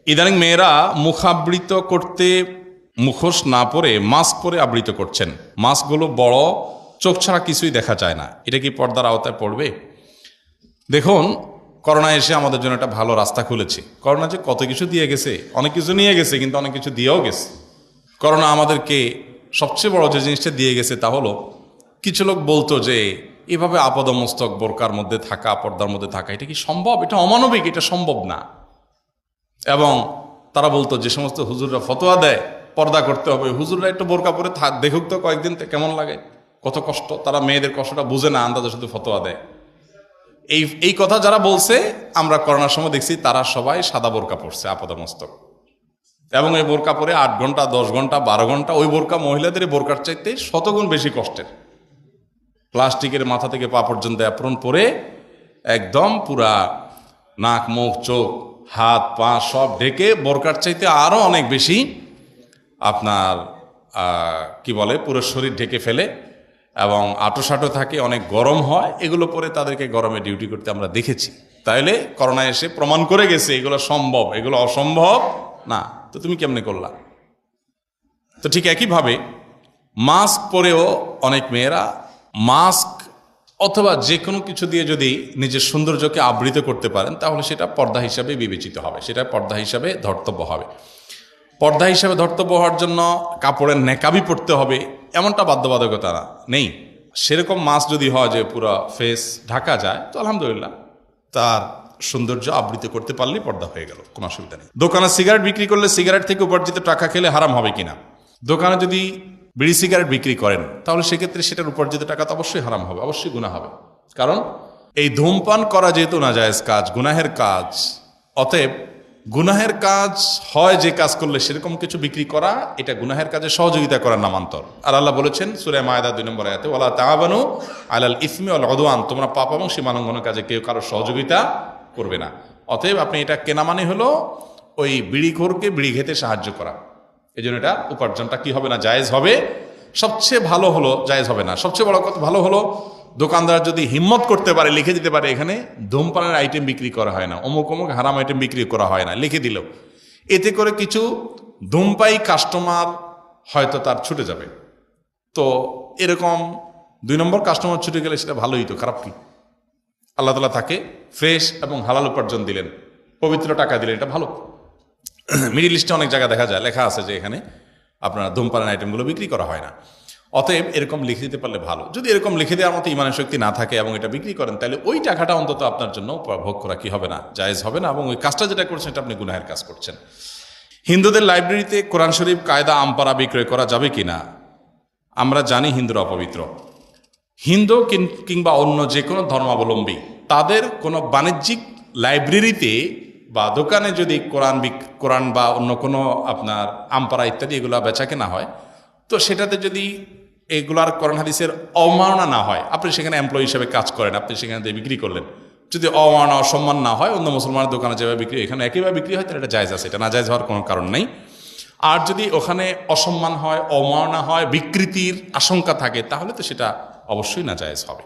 ইদানিং মেয়েরা মুখাবৃত করতে মুখোশ না পরে মাস্ক পরে আবৃত করছেন। মাস্কগুলো বড়, চোখ ছাড়া কিছুই দেখা যায় না। এটা কি পর্দার আওতায় পড়বে? দেখুন, করোনা এসে আমাদের জন্য একটা ভালো রাস্তা খুলেছে। করোনা যে কত কিছু দিয়ে গেছে, অনেক কিছু নিয়ে গেছে, কিন্তু অনেক কিছু দিয়েও গেছে। করোনা আমাদেরকে সবচেয়ে বড় যে জিনিসটা দিয়ে গেছে তা হলো, কিছু লোক বলতো যে এভাবে আপাদমস্তক বোরকার মধ্যে থাকা, পর্দার মধ্যে থাকা, এটা কি সম্ভব? এটা অমানবিক, এটা সম্ভব না। এবং তারা বলতো, যে সমস্ত হুজুররা ফতোয়া দেয় পর্দা করতে হবে, হুজুররা একটু বোরকা পরে দেখুক তো কয়েকদিন, কেমন লাগে, কত কষ্ট। তারা মেয়েদের কষ্টটা বুঝে না, আন্দাজে শুধু ফতোয়া দেয়। এই কথা যারা বলছে, আমরা করোনার সময় দেখছি তারা সবাই সাদা বোরকা পরছে আপাদমস্তক, এবং এই বোরকা পরে 8 ঘন্টা, 10 ঘন্টা, 12 ঘন্টা, ওই বোরকা মহিলাদের বোরকার চাইতে শতগুণ বেশি কষ্টের। প্লাস্টিকের মাথা থেকে পা পর্যন্ত অ্যাপ্রন পরে একদম পুরা নাক, মুখ, চোখ, হাত, পা সব ঢেকে, বোরকার চাইতে আরও অনেক বেশি আপনার কি বলে, পুরো শরীর ঢেকে ফেলে এবং আঁটো থাকে, অনেক গরম হয়। এগুলো পরে তাদেরকে গরমে ডিউটি করতে আমরা দেখেছি। তাইলে করোনা এসে প্রমাণ করে গেছে এগুলো সম্ভব, এগুলো অসম্ভব না। তো তুমি কেমনে করলা? তো ঠিক একইভাবে মাস্ক পরেও অনেক মেয়েরা মাস্ক অথবা যে কোনো কিছু দিয়ে যদি নিজের সৌন্দর্যকে আবৃত করতে পারেন, তাহলে সেটা পর্দা হিসাবে বিবেচিত হবে, সেটা পর্দা হিসাবে ধর্তব্য হবে। পর্দা হিসাবে ধর্তব্য হওয়ার জন্য কাপড়ের নেকাবি পড়তে হবে, এমনটা বাধ্যবাধকতা নেই। সেরকম মাস্ক যদি হয় যে পুরো ফেস ঢাকা যায়, তো আলহামদুলিল্লাহ, তার সৌন্দর্য আবৃত করতে পারলেই পর্দা হয়ে গেল, কোনো অসুবিধা নেই। দোকানে সিগারেট বিক্রি করলে সিগারেট থেকে উপার্জিত টাকা খেলে হারাম হবে কিনা? দোকানে যদি বিড়ি সিগারেট বিক্রি করেন, তাহলে সেক্ষেত্রে সেটার উপার্জিত টাকা তো অবশ্যই হারাম হবে, অবশ্যই গুনাহ হবে। কারণ এই ধূমপান করা যেহেতু নাজায়েজ কাজ, গুনাহের কাজ, অতএব গুনাহের কাজ হয় যে কাজ করলে সেরকম কিছু বিক্রি করা, এটা গুনাহের কাজে সহযোগিতা করার নামান্তর। আর আল্লাহ বলেছেন সূরা মায়েদা 2 নম্বর আয়াতে, ওয়ালা তাআবানু আলাল ইসমি ওয়াল উদওয়ান, তোমরা পাপ এবং সীমালঙ্ঘনের কাজে কেউ কারো সহযোগিতা করবে না। অতএব আপনি এটা কেনা মানে হলো ওই বিড়িখোরকে বিড়ি খেতে সাহায্য করা। এই জন্য এটা উপার্জনটা কি হবে না, জায়েজ হবে। সবচেয়ে ভালো হলো, জায়েজ হবে না। সবচেয়ে বড় কথা ভালো হলো, দোকানদার যদি হিম্মত করতে পারে, লিখে দিতে পারে এখানে ধূমপানের আইটেম বিক্রি করা হয় না, অমুক অমুক হারাম আইটেম বিক্রি করা হয় না, লিখে দিল। এতে করে কিছু ধূমপায়ী কাস্টমার হয়তো তার ছুটে যাবে। তো এরকম 2 নম্বর কাস্টমার ছুটে গেলে সেটা ভালোই, তো খারাপ কি? আল্লাহ তাআলা তাকে ফ্রেশ এবং হালাল উপার্জন দিলেন, পবিত্র টাকা দিলেন, এটা ভালো। মিডিল ইস্টে অনেক জায়গায় দেখা যায়, লেখা আছে যে এখানে আপনার ধূমপানের আইটেমগুলো বিক্রি করা হয় না। অতএব এরকম লিখে দিতে পারলে ভালো। যদি এরকম লিখে দেওয়ার মতো ইমানের শক্তি না থাকে এবং এটা বিক্রি করেন, তাহলে ওই টাকাটা অন্তত আপনার জন্য ভোগ করা কি হবে না, জায়েজ হবে না, এবং ওই কাজটা যেটা করছেন এটা আপনি গুনাহের কাজ করছেন। হিন্দুদের লাইব্রেরিতে কোরআন শরীফ, কায়দা, আমপারা বিক্রয় করা যাবে কিনা? আমরা জানি হিন্দুরা অপবিত্র। হিন্দু কিংবা অন্য যে কোনো ধর্মাবলম্বী, তাদের কোনো বাণিজ্যিক লাইব্রেরিতে বা দোকানে যদি কোরআন বা অন্য কোনো আপনার আমপারা ইত্যাদি এগুলো বেচা কেনা হয়, তো সেটাতে যদি এগুলার কোরআন হাদিসের অবমাননা না হয়, আপনি সেখানে এমপ্লয়ি হিসেবে কাজ করেন, আপনি সেখানে বিক্রি করলেন, যদি অবমাননা, অসম্মান না হয়, অন্য মুসলমানের দোকানে যেভাবে বিক্রি, এখানে একইভাবে বিক্রি হয়, তাহলে এটা জায়েজ আছে, এটা না জায়েজ হওয়ার কোনো কারণ নেই। আর যদি ওখানে অসম্মান হয়, অবমাননা হয়, বিকৃতির আশঙ্কা থাকে, তাহলে তো সেটা অবশ্যই না জায়েজ হবে।